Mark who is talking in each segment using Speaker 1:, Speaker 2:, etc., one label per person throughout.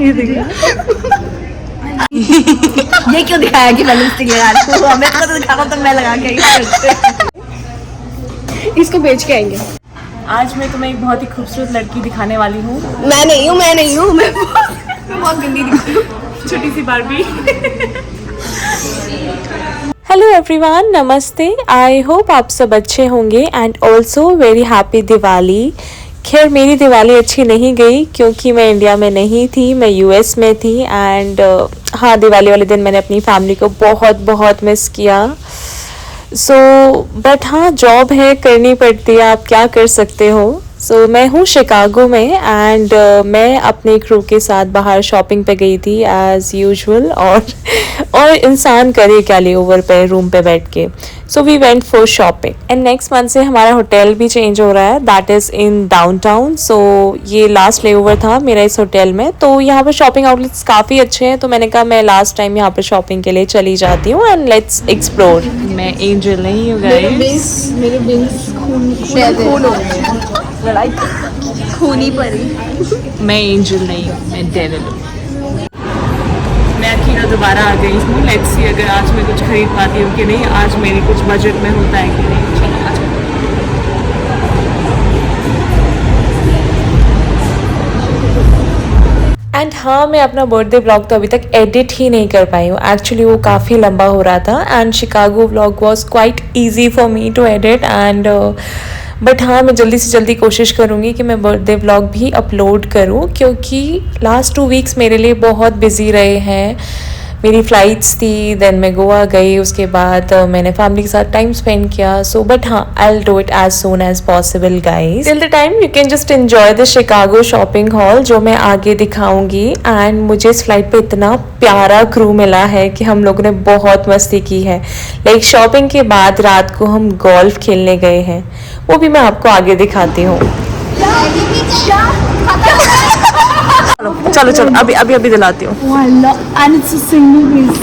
Speaker 1: ये देखो
Speaker 2: ये क्यों दिखाया कि मैं लिपस्टिक लगा रही हूँ? हमें तो दिखाना तो मैं लगा के
Speaker 1: इसको बेच के आएंगे।
Speaker 3: आज मैं तुम्हें एक बहुत ही खूबसूरत लड़की दिखाने वाली हूँ।
Speaker 1: मैं नहीं हूँ मैं बहुत गंदी दिखती हूँ,
Speaker 3: छोटी सी बारबी।
Speaker 4: हेलो एवरीवन, नमस्ते। आई होप आप सब अच्छे होंगे and also very happy Diwali. खैर मेरी दिवाली अच्छी नहीं गई क्योंकि मैं इंडिया में नहीं थी, मैं यूएस में थी एंड हाँ, दिवाली वाले दिन मैंने अपनी फैमिली को बहुत मिस किया। बट हाँ, जॉब है, करनी पड़ती है, आप क्या कर सकते हो। मैं हूँ शिकागो में एंड मैं अपने क्रू के साथ बाहर शॉपिंग पे गई थी एज़ यूजुअल। और इंसान करे क्या लेओवर पे रूम पे बैठ के। We went for shopping and next month से हमारा होटल भी चेंज हो रहा है, दैट इज़ इन डाउनटाउन। ये लास्ट लेओवर था मेरा इस होटल में। तो यहाँ पर शॉपिंग आउटलेट्स काफ़ी अच्छे हैं, तो मैंने कहा मैं लास्ट टाइम यहाँ पर शॉपिंग के लिए चली जाती हूँ एंड लेट्स एक्सप्लोर।
Speaker 3: मैं एंजल नहीं हूँ गाइस,
Speaker 1: मेरे विंग्स खून हो गए हैं। लड़ाई खूनी परी।
Speaker 3: मैं एंजल नहीं हूँ, मैं डेविल हूँ। मैं अकीरा दोबारा आ गई हूँ। लेट्स सी अगर आज मैं कुछ खरीद पाती हूँ कि नहीं, आज मेरी कुछ बजट में होता है कि नहीं। चलो आज
Speaker 4: एंड हाँ, मैं अपना बर्थडे व्लॉग तो अभी तक एडिट ही नहीं कर पाई हूँ। एक्चुअली वो काफ़ी लंबा हो रहा था and Chicago vlog was quite easy for me to edit and but हाँ, मैं जल्दी से जल्दी कोशिश करूँगी कि मैं बर्थडे व्लॉग भी अपलोड करूँ क्योंकि लास्ट 2 वीक्स मेरे लिए बहुत बिजी रहे हैं। मेरी फ़्लाइट्स थी, देन मैं गोवा गई, उसके बाद मैंने फैमिली के साथ टाइम स्पेंड किया। बट हाँ, I will do it as soon as possible guys. Till the time you can just enjoy the Chicago shopping haul जो मैं आगे दिखाऊंगी। एंड मुझे इस फ्लाइट पे इतना प्यारा क्रू मिला है कि हम लोगों ने बहुत मस्ती की है। लाइक शॉपिंग के बाद रात को हम गोल्फ खेलने गए हैं, वो भी मैं आपको आगे दिखाती हूँ।
Speaker 3: चलो अभी दिलाती हूँ।
Speaker 1: And it's a single piece.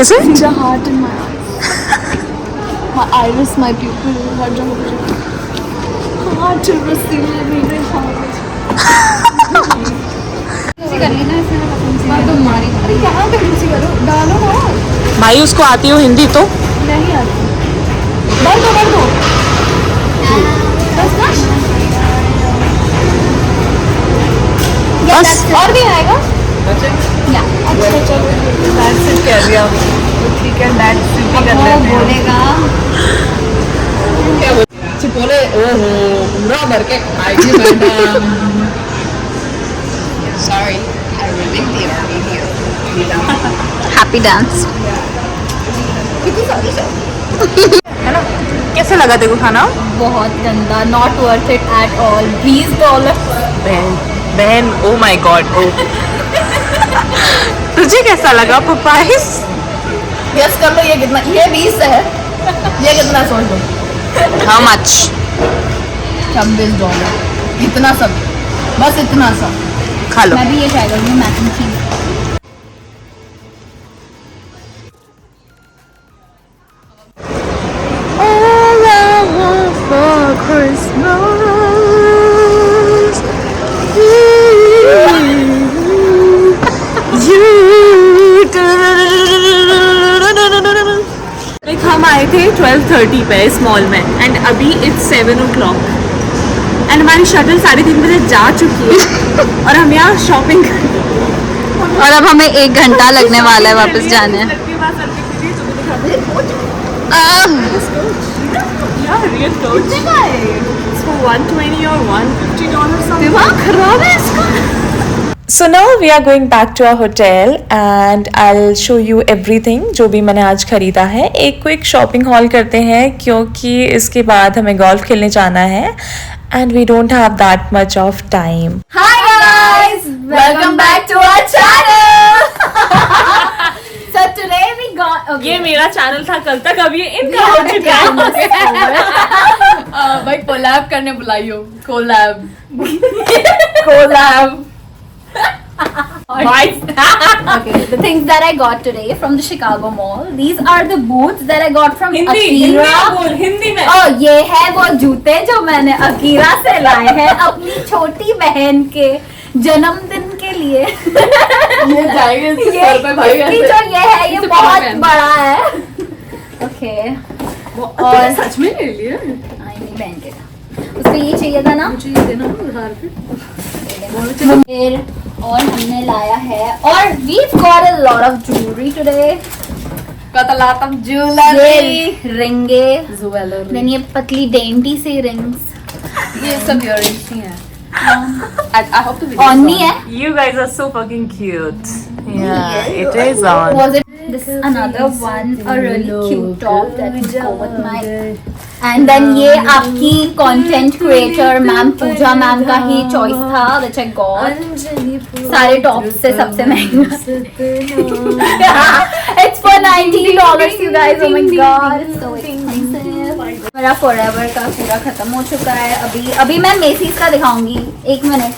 Speaker 3: Is it?
Speaker 1: The heart in my eyes. My iris, my pupil, heart to receive every heart. अरे यहाँ पे रुचि करो, डालो ना।
Speaker 3: भाई उसको आती हो हिंदी तो?
Speaker 1: नहीं आती। भर दो। बस ना? बस और भी आएगा? या अच्छा चलो।
Speaker 3: That's it कह दिया। ठीक है, that's it भी कर लेते हैं।
Speaker 1: बोलेगा।
Speaker 3: बोले ओहो पूरा भर के खाएगी madam.
Speaker 1: Sorry, I really did video. Happy dance.
Speaker 3: है ना? कैसे लगा तेरे को खाना?
Speaker 2: बहुत गंदा, not worth it at all. $20.
Speaker 3: बहन ओ माय गॉड। ओ तुझे कैसा लगा पपाइस?
Speaker 2: गेस कर लो ये कितना, ये 20 है, ये कितना सोच लो।
Speaker 3: How much?
Speaker 2: $26। इतना सब, बस इतना सब।
Speaker 3: खा लो।
Speaker 2: मैं भी ये ट्राई करूँगी, मैक एंड चीज।
Speaker 3: हम आए थे 12:30 पे इस मॉल में एंड अभी इट्स 7 o'clock एंड हमारी शटल 3:30 बजे जा चुकी है और हम यहाँ शॉपिंग
Speaker 2: और अब हमें 1 घंटा लगने वाला है वापस जाने।
Speaker 1: दिमाग खराब है इसका।
Speaker 4: So now we are going back to our hotel and I'll show you everything जो भी मैंने आज खरीदा है। एक क्विक शॉपिंग हॉल करते हैं क्योंकि इसके बाद हमें गोल्फ खेलने जाना है and we don't have that much of time.
Speaker 2: Hi guys, welcome back to our channel. So today we got
Speaker 3: ये मेरा चैनल था कल तक, अब ये इनका हो चुका है।
Speaker 1: भाई कोलैब करने बुलाई हो। Collab.
Speaker 2: Okay, the things that I got today from the Chicago Mall. These are the boots that I got from Akira.
Speaker 3: Hindi में।
Speaker 2: Oh, ये है वो जूते जो मैंने अकीरा से लाए हैं अपनी छोटी बहन के जन्मदिन के के लिए
Speaker 1: ये जाएगा इसके
Speaker 2: ये
Speaker 1: सर पे भाई
Speaker 2: इसकी
Speaker 1: ऐसे।
Speaker 2: जो ये है ये
Speaker 1: इसे
Speaker 2: बहुत
Speaker 1: पहन।
Speaker 2: बड़ा है। ओके
Speaker 1: और सच में ले लिया
Speaker 2: आई नहीं पहन के उसको ये चाहिए था ना
Speaker 1: मुझे ये देना उधार पे।
Speaker 2: फिर और हमने लाया है और we've got a lot of jewelry today.
Speaker 1: कतलातम ज्वेलरी
Speaker 2: ये रिंगे
Speaker 1: ज्वेलरी
Speaker 2: देन ये पतली डेंटी सी रिंग्स
Speaker 1: ये सब इयररिंग्स ही हैं। I hope the video
Speaker 2: on
Speaker 1: is
Speaker 2: नहीं है
Speaker 3: You guys are so fucking cute. Yeah, it is on.
Speaker 2: was it this is another one a really cute top that would go with my and then ये आपकी content creator ma'am पूजा ma'am का ही choice था which I got सारे tops से सबसे महंगा it's for $19 you guys oh my god it's so expensive मेरा forever का पूरा खत्म हो चुका है अभी मैं मेसीज का दिखाऊंगी 1 मिनट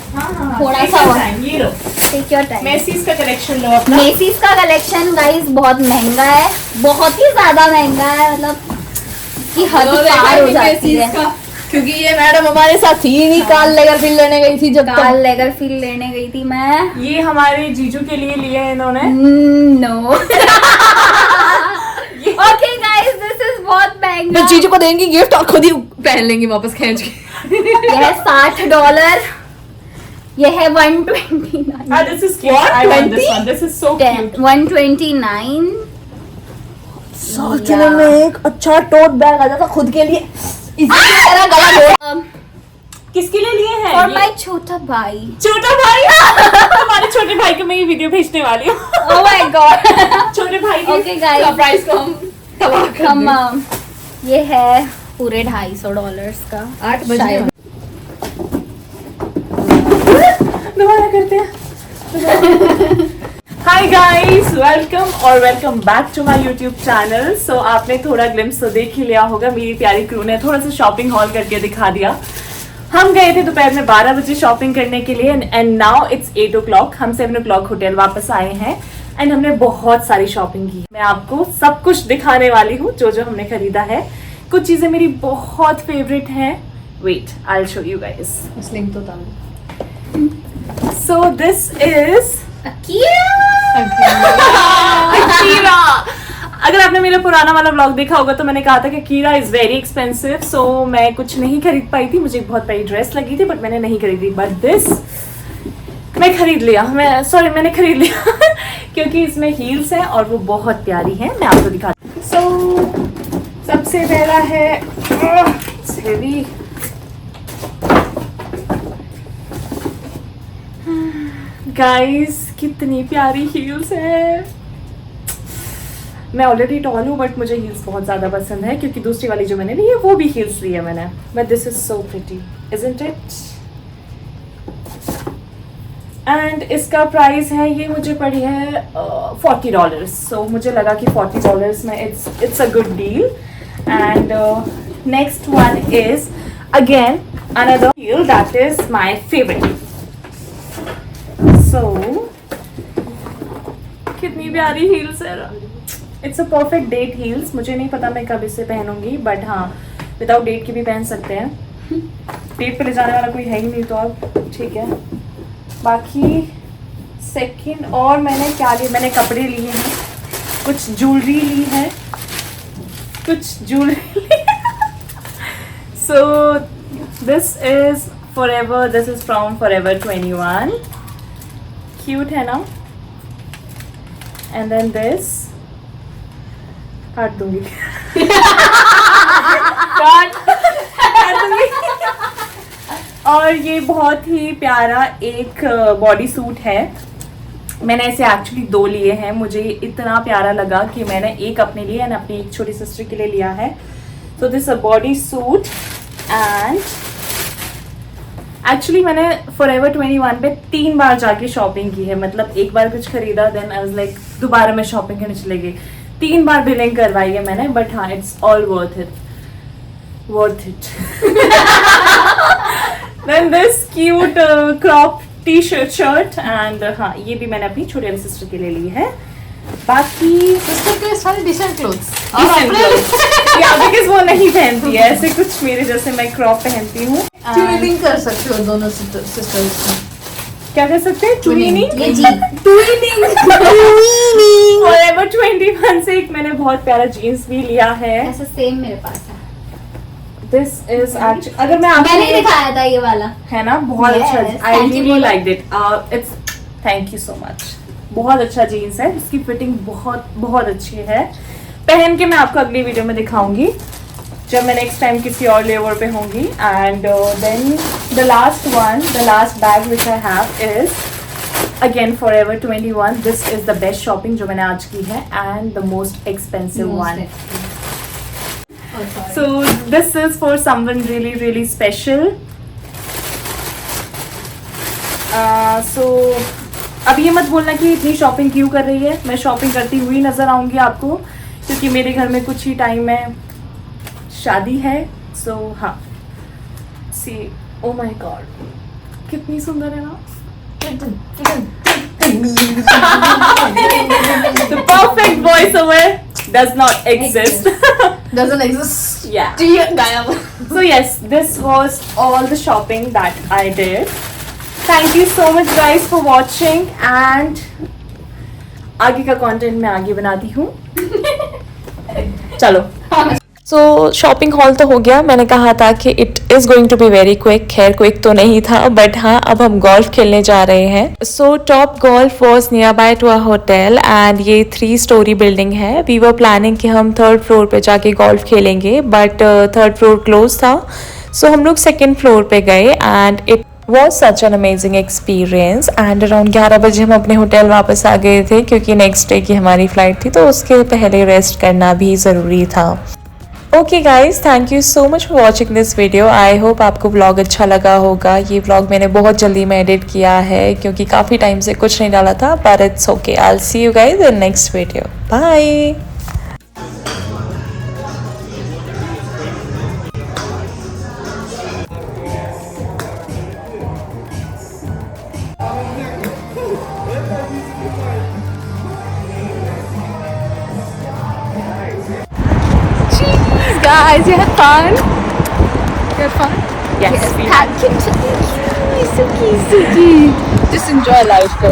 Speaker 2: थोड़ा सा और
Speaker 3: ये लो
Speaker 2: टेक योर टाइम
Speaker 3: मैसीज का कलेक्शन लो अपना
Speaker 2: मेसीज का कलेक्शन गाइस बहुत महंगा है बहुत ही ज्यादा महंगा है मतलब कि हद पार हो जाती है
Speaker 1: क्योंकि ये मैडम हमारे साथ थी नहीं काल लेकर फिर लेने गई थी जब
Speaker 2: काल लेकर फिर लेने गई थी मैं
Speaker 3: ये हमारे जीजू के लिए लिए हैं इन्होंने
Speaker 2: no okay guys this is बहुत महंगा
Speaker 1: मैं चीजों को देंगी गिफ्ट और खुद ही पहन लेंगी वापस खींच के।
Speaker 2: यह है $60 यह है 129
Speaker 3: this is cute I want this one this is so cute
Speaker 2: 129
Speaker 1: साल में एक अच्छा टोट बैग आ जाता खुद के लिए इसी तरह गला दो।
Speaker 3: किसके लिए लिए हैं
Speaker 2: और
Speaker 3: ये?
Speaker 2: माय छोटा भाई
Speaker 3: छोटा भाई हमारे छोटे भाई को मैं ये वीडियो भेजने वाली हूँ
Speaker 2: ओह माय गॉड
Speaker 3: छोटे भाई की
Speaker 2: ओके गाइस
Speaker 1: सरप्राइज को हम तबाह कर
Speaker 2: हम ये है पूरे $250 का
Speaker 1: 8 बजे
Speaker 2: शायद
Speaker 3: दोबारा करते हैं हाय गाइस वेलकम और welcome back to my YouTube channel so आपने थोड़ा ग्लिम्स तो देख ही लिया होगा मेरी प्यारी क्रू ने थोड़ा सा शॉपिंग हॉल करके दिखा दिया हम गए थे दोपहर में 12 बजे शॉपिंग करने के लिए एंड नाउ इट्स 8 o'clock हम 7 o'clock होटल वापस आए हैं एंड हमने बहुत सारी शॉपिंग की मैं आपको सब कुछ दिखाने वाली हूँ जो जो हमने खरीदा है कुछ चीजें मेरी बहुत फेवरेट हैं wait I will show you guys
Speaker 1: slim तो था
Speaker 3: सो दिस इज कीरा अगर आपने मेरा पुराना वाला व्लॉग देखा होगा तो मैंने कहा था कि कीरा इज वेरी एक्सपेंसिव सो मैं कुछ नहीं खरीद पाई थी मुझे एक बहुत बड़ी ड्रेस लगी थी बट मैंने नहीं खरीदी बट दिस मैं खरीद लिया मैंने खरीद लिया क्योंकि इसमें हील्स हैं और वो बहुत प्यारी हैं मैं आपको दिखाती हूँ सो सबसे पहला है हेवी गाइस कितनी प्यारी हील्स है मैं ऑलरेडी टॉल हूँ बट मुझे हील्स बहुत ज़्यादा पसंद है क्योंकि दूसरी वाली जो मैंने ली है वो भी हील्स ली है मैंने but this is so pretty isn't it and इसका प्राइस है ये मुझे पड़ी है $40 सो मुझे लगा कि $40 में it's a good deal and next one is again another heel that is my favourite so कितनी प्यारी हील्स है it's a perfect date heels मुझे नहीं पता मैं कब इसे पहनूंगी बट हाँ विदाउट डेट की भी पहन सकते हैं डेट पे ले जाने वाला कोई है ही नहीं तो अब ठीक है बाकी सेकंड और मैंने क्या लिया मैंने कपड़े लिए हैं कुछ ज्वेलरी ली है so this is forever this is from forever 21 cute है ना एंड देन दिस काट दूंगी और ये बहुत ही प्यारा एक बॉडी सूट है मैंने ऐसे एक्चुअली 2 लिए हैं मुझे इतना प्यारा लगा कि मैंने एक अपने लिए एंड अपनी एक छोटी सिस्टर के लिए लिया है so this a body suit and actually मैंने फॉरएवर 21 पे 3 बार जाके शॉपिंग की है मतलब एक बार कुछ खरीदा देन आई वाज लाइक दोबारा मैं शॉपिंग करने चले गई 3 बार बिलिंग करवाई है मैंने बट हाँ it's all worth it then this cute crop T shirt and हाँ ये भी मैंने अपनी छोटी वाली सिस्टर के लिए ली है बाकी
Speaker 1: सिस्टर के सारे डिसेंट क्लोथ्स
Speaker 3: या बिकॉज वो नहीं पहनती है ऐसे कुछ मेरे जैसे मैं क्रॉप पहनती हूँ
Speaker 1: ट्यूनिंग कर सकते हो दोनों सिस्टर्स
Speaker 3: क्या कह सकते हैं, ट्विनिंग।
Speaker 2: ये जी ट्विनिंग
Speaker 3: Forever 21 से एक मैंने बहुत प्यारा जीन्स भी लिया है।
Speaker 2: ऐसा सेम मेरे पास है,
Speaker 3: दिस इज एक्चुअली, अगर मैं
Speaker 2: मैंने
Speaker 3: आपको
Speaker 2: दिखाया था ये वाला।
Speaker 3: है ना, बहुत
Speaker 2: Yes,
Speaker 3: अच्छा, आई
Speaker 2: thank you
Speaker 3: रियली
Speaker 2: बोलो।
Speaker 3: Like it. It's, thank you so much. बहुत अच्छा जीन्स है, इसकी फिटिंग बहुत बहुत अच्छी है। पहन के मैं आपको अगली वीडियो में दिखाऊंगी जब मैं नेक्स्ट टाइम किसी और लेवर पे होंगी। And then the last bag which I have is again Forever 21। This is the best shopping जो मैंने आज की है and the most expensive one. So this is for someone really really special. So अब ये मत बोलना कि इतनी शॉपिंग क्यों कर रही है। मैं शॉपिंग करती हुई नजर आऊंगी आपको, क्योंकि मेरे घर में कुछ ही टाइम में शादी है। So हाँ, सी, ओ माय गॉड, कितनी सुंदर है ना। The perfect voiceover does not exist.
Speaker 1: Doesn't exist.
Speaker 3: Yeah.
Speaker 1: गायब।
Speaker 3: So yes, this was all the shopping that I did. Thank you so much guys for watching, and आगे का content मैं आगे बनाती हूँ। चलो।
Speaker 4: सो शॉपिंग हॉल तो हो गया। मैंने कहा था कि it is going to be very quick, खैर क्विक तो नहीं था, बट हाँ अब हम गोल्फ खेलने जा रहे हैं। So Topgolf was near by to a hotel and ये 3 स्टोरी बिल्डिंग है। वी वर प्लानिंग कि हम 3rd फ्लोर पे जाके गोल्फ खेलेंगे, बट 3rd फ्लोर क्लोज था। सो हम लोग 2nd फ्लोर पे गए and it was such an amazing experience. And around 11 बजे हम अपने होटल वापस आ गए थे, क्योंकि नेक्स्ट डे की हमारी फ्लाइट थी, तो उसके पहले रेस्ट करना भी ज़रूरी था। Okay guys, thank you so much for watching this video. I hope आपको व्लॉग अच्छा लगा होगा। ये व्लॉग मैंने बहुत जल्दी में एडिट किया है, क्योंकि काफ़ी टाइम से कुछ नहीं डाला था, but it's okay. I will see you guys in next video. Bye.
Speaker 1: Guys, you had fun. You had fun.
Speaker 3: Yes, we
Speaker 1: Thank you, Suki. Suki. Just enjoy life, girl.